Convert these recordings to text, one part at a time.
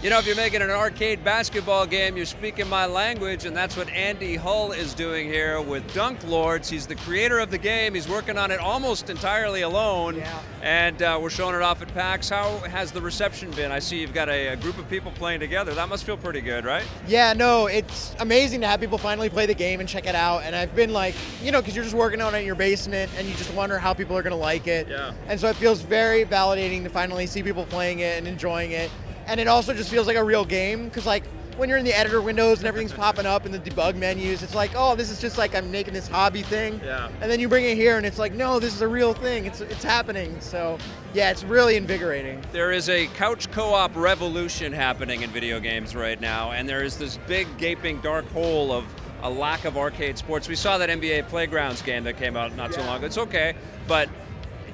You know, if you're making an arcade basketball game, you're speaking my language, and that's what Andy Hull is doing here with Dunk Lords. He's the creator of the game. He's working on it almost entirely alone, and we're showing it off at PAX. How has the reception been? I see you've got a group of people playing together. That must feel pretty good, right? Yeah, no, it's amazing to have people finally play the game and check it out. And I've been like, you know, because you're just working on it in your basement, and you just wonder how people are going to like it. Yeah. And so it feels very validating to finally see people playing it and enjoying it. And it also just feels like a real game, because like when you're in the editor windows and everything's popping up in the debug menus, it's like, oh, this is just like I'm making this hobby thing. Yeah. And then you bring it here and it's like, no, this is a real thing. It's happening. So yeah, it's really invigorating. There is a couch co-op revolution happening in video games right now, and there is this big gaping dark hole of a lack of arcade sports. We saw that NBA Playgrounds game that came out not so long ago. It's okay, but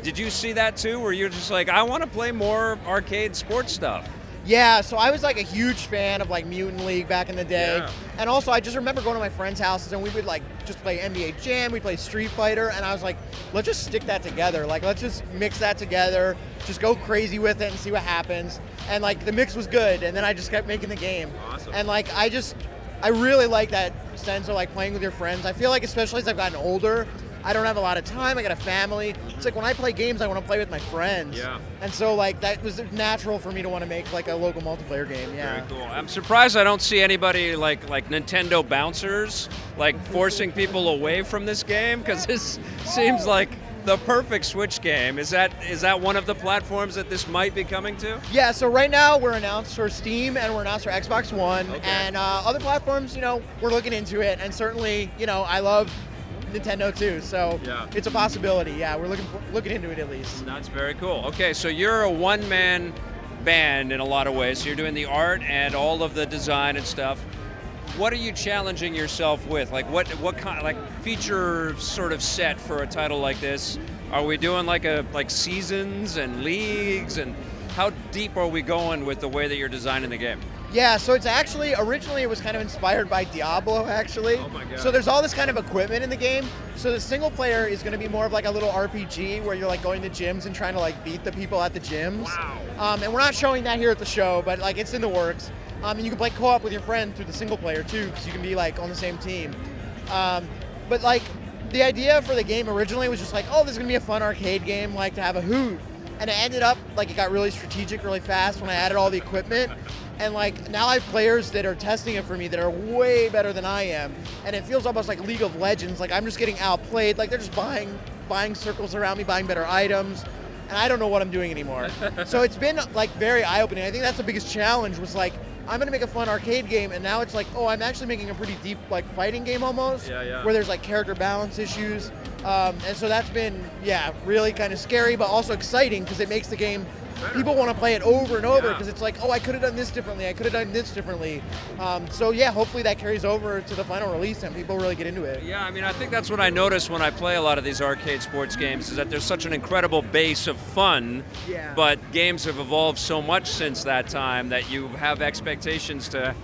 did you see that too, where you're just like, I want to play more arcade sports stuff? Yeah, so I was like a huge fan of like Mutant League back in the day. Yeah. And also I just remember going to my friends' houses and we would like just play NBA Jam, we'd play Street Fighter, and I was like, let's just stick that together. Like, let's just mix that together, just go crazy with it and see what happens. And like the mix was good, and then I just kept making the game. Awesome. And like I really like that sense of like playing with your friends. I feel like especially as I've gotten older, I don't have a lot of time, I got a family. It's like when I play games, I want to play with my friends. Yeah. And so like that was natural for me to want to make like a local multiplayer game, yeah. Very cool. I'm surprised I don't see anybody like Nintendo bouncers like forcing people away from this game, because this seems like the perfect Switch game. Is that one of the platforms that this might be coming to? Yeah, so right now we're announced for Steam and we're announced for Xbox One. Okay. And other platforms, you know, we're looking into it, and certainly, you know, I love Nintendo too, so Yeah. it's a possibility. Yeah, we're looking into it at least. That's very cool. Okay, so you're a one-man band in a lot of ways. So you're doing the art and all of the design and stuff. What are you challenging yourself with? Like what kind, like feature sort of set for a title like this? Are we doing like seasons and leagues, and how deep are we going with the way that you're designing the game? Yeah, so it's actually, originally it was kind of inspired by Diablo, actually. Oh my God. So there's all this kind of equipment in the game. So the single player is going to be more of like a little RPG where you're like going to gyms and trying to like beat the people at the gyms. Wow. And we're not showing that here at the show, but like it's in the works. And you can play co-op with your friend through the single player too, because you can be like on the same team. But like the idea for the game originally was just like, oh, this is going to be a fun arcade game, like to have a hoot. And it ended up like it got really strategic really fast when I added all the equipment. And like now I have players that are testing it for me that are way better than I am, and it feels almost like League of Legends. Like I'm just getting outplayed. Like they're just buying circles around me, buying better items, and I don't know what I'm doing anymore. So it's been like very eye-opening. I think that's the biggest challenge, was like, I'm gonna make a fun arcade game, and now it's like, oh, I'm actually making a pretty deep like fighting game almost, where there's like character balance issues. And so that's been, yeah, really kind of scary, but also exciting, because it makes the game, people want to play it over and over, because it's like, oh, I could have done this differently, I could have done this differently. So yeah, hopefully that carries over to the final release and people really get into it. Yeah, I mean, I think that's what I notice when I play a lot of these arcade sports games, is that there's such an incredible base of fun, but games have evolved so much since that time that you have expectations to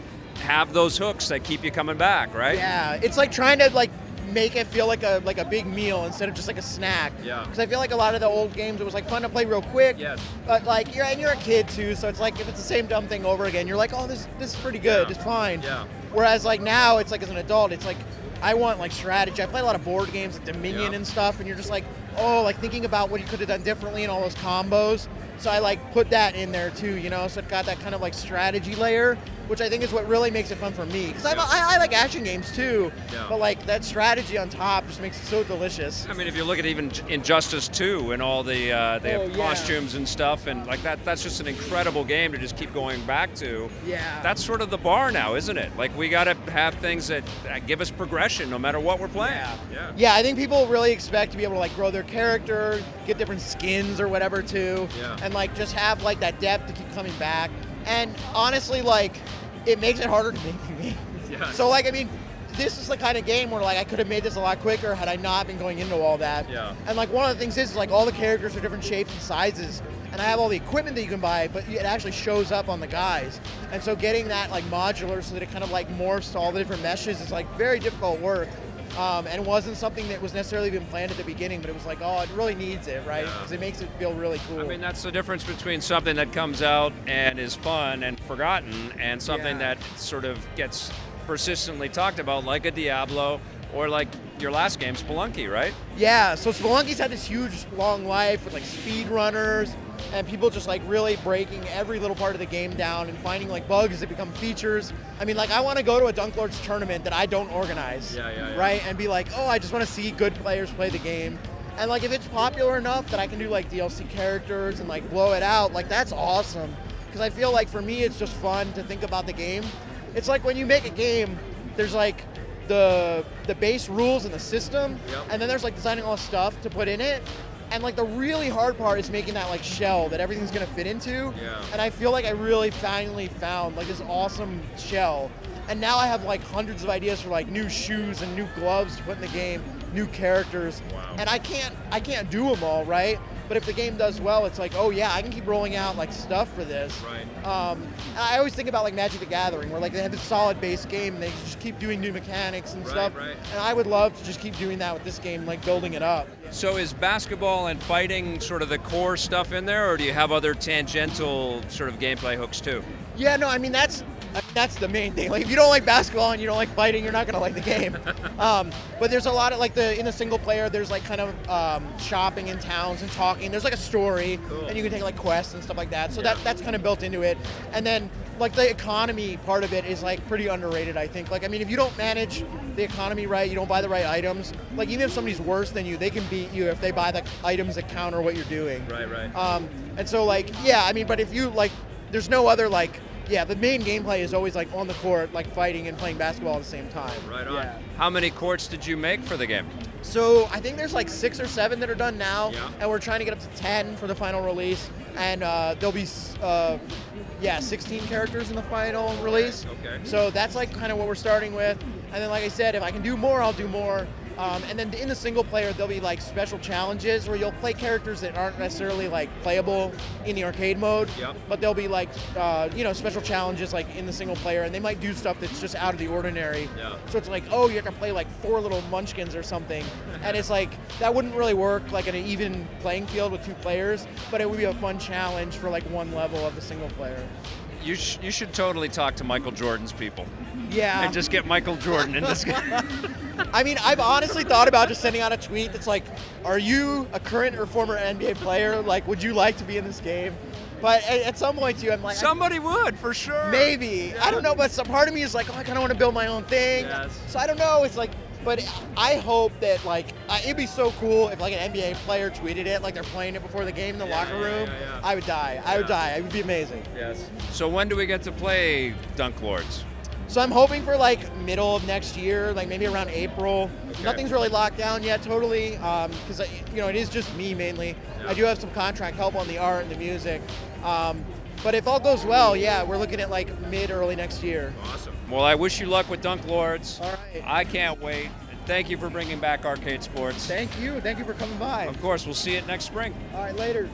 have those hooks that keep you coming back, right? Yeah, it's like trying to like make it feel like a big meal instead of just like a snack. Yeah. Because I feel like a lot of the old games, it was like fun to play real quick. Yes. But like you're a kid too, so it's like if it's the same dumb thing over again, you're like, oh, this is pretty good. Yeah. It's fine. Yeah. Whereas like now, it's like as an adult, it's like I want like strategy. I play a lot of board games like Dominion and stuff, and you're just like, oh, like thinking about what you could have done differently and all those combos. So I like put that in there too, you know. So it got that kind of like strategy layer, which I think is what really makes it fun for me. Because I like action games too, but like that strategy on top just makes it so delicious. I mean, if you look at even Injustice 2 and all the costumes and stuff, and like that's just an incredible game to just keep going back to. Yeah. That's sort of the bar now, isn't it? Like we got to have things that give us progression no matter what we're playing. Yeah, I think people really expect to be able to like grow their character, get different skins or whatever too, and like just have like that depth to keep coming back. And honestly, like, it makes it harder to make the game. Yeah. So like, I mean, this is the kind of game where like I could have made this a lot quicker had I not been going into all that. Yeah. And like one of the things is like all the characters are different shapes and sizes, and I have all the equipment that you can buy, but it actually shows up on the guys. And so getting that like modular so that it kind of like morphs to all the different meshes is like very difficult work. and wasn't something that was necessarily been planned at the beginning, but it was like, oh, it really needs it, right? Yeah. Because it makes it feel really cool. I mean, that's the difference between something that comes out and is fun and forgotten, and something that sort of gets persistently talked about, like a Diablo, or like your last game, Spelunky, right? Yeah, so Spelunky's had this huge, long life with like speedrunners and people just like really breaking every little part of the game down and finding like bugs that become features. I mean, like I want to go to a Dunk Lords tournament that I don't organize, right? And be like, oh, I just want to see good players play the game. And like if it's popular enough that I can do like DLC characters and like blow it out, like that's awesome. Because I feel like for me, it's just fun to think about the game. It's like when you make a game, there's like the base rules and the system, and then there's like designing all the stuff to put in it. And like the really hard part is making that like shell that everything's gonna fit into. And I feel like I really finally found like this awesome shell. And now I have like hundreds of ideas for like new shoes and new gloves to put in the game, new characters. And I can't do them all, right? But if the game does well, it's like, oh yeah, I can keep rolling out like stuff for this. And I always think about like Magic the Gathering, where like they have this solid base game and they just keep doing new mechanics and stuff. And I would love to just keep doing that with this game, like building it up. So is basketball and fighting sort of the core stuff in there, or do you have other tangential sort of gameplay hooks too? Yeah, no, I mean that's the main thing. Like if you don't like basketball and you don't like fighting, you're not gonna like the game. But there's a lot of like in the single player, there's like kind of shopping in towns and talking. There's like a story, and you can take like quests and stuff like that. So that's kind of built into it. And then like the economy part of it is like pretty underrated, I think. Like I mean, if you don't manage the economy right, you don't buy the right items. Like even if somebody's worse than you, they can beat you if they buy the items that counter what you're doing. And so like yeah, I mean, but if you like, there's no other like. Yeah, the main gameplay is always like on the court, like fighting and playing basketball at the same time. Right on. How many courts did you make for the game? So I think there's like 6 or 7 that are done now, and we're trying to get up to 10 for the final release. And there'll be 16 characters in the final release. So that's like kind of what we're starting with. And then like I said, if I can do more, I'll do more. And then in the single player, there'll be like special challenges where you'll play characters that aren't necessarily like playable in the arcade mode, but there'll be like special challenges like in the single player, and they might do stuff that's just out of the ordinary. So it's like, oh, you have to play like 4 little munchkins or something, and it's like that wouldn't really work like in an even playing field with 2 players, but it would be a fun challenge for like one level of the single player. You should totally talk to Michael Jordan's people. Yeah. And just get Michael Jordan in this game. I mean, I've honestly thought about just sending out a tweet that's like, are you a current or former NBA player? Like, would you like to be in this game? But at some point, too, I'm like... Somebody would, for sure. Maybe. I don't know, but some part of me is like, oh, I kind of want to build my own thing. So I don't know. It's like... But I hope that, like, it'd be so cool if, like, an NBA player tweeted it, like they're playing it before the game in the locker room. I would die. I would die. It would be amazing. So when do we get to play Dunk Lords? So I'm hoping for, like, middle of next year, like maybe around April. Nothing's really locked down yet, totally, because, it is just me mainly. I do have some contract help on the art and the music. But if all goes well, yeah, we're looking at, like, mid-early next year. Awesome. Well, I wish you luck with Dunk Lords. All right. I can't wait. Thank you for bringing back arcade sports. Thank you. Thank you for coming by. Of course, we'll see it next spring. All right, later.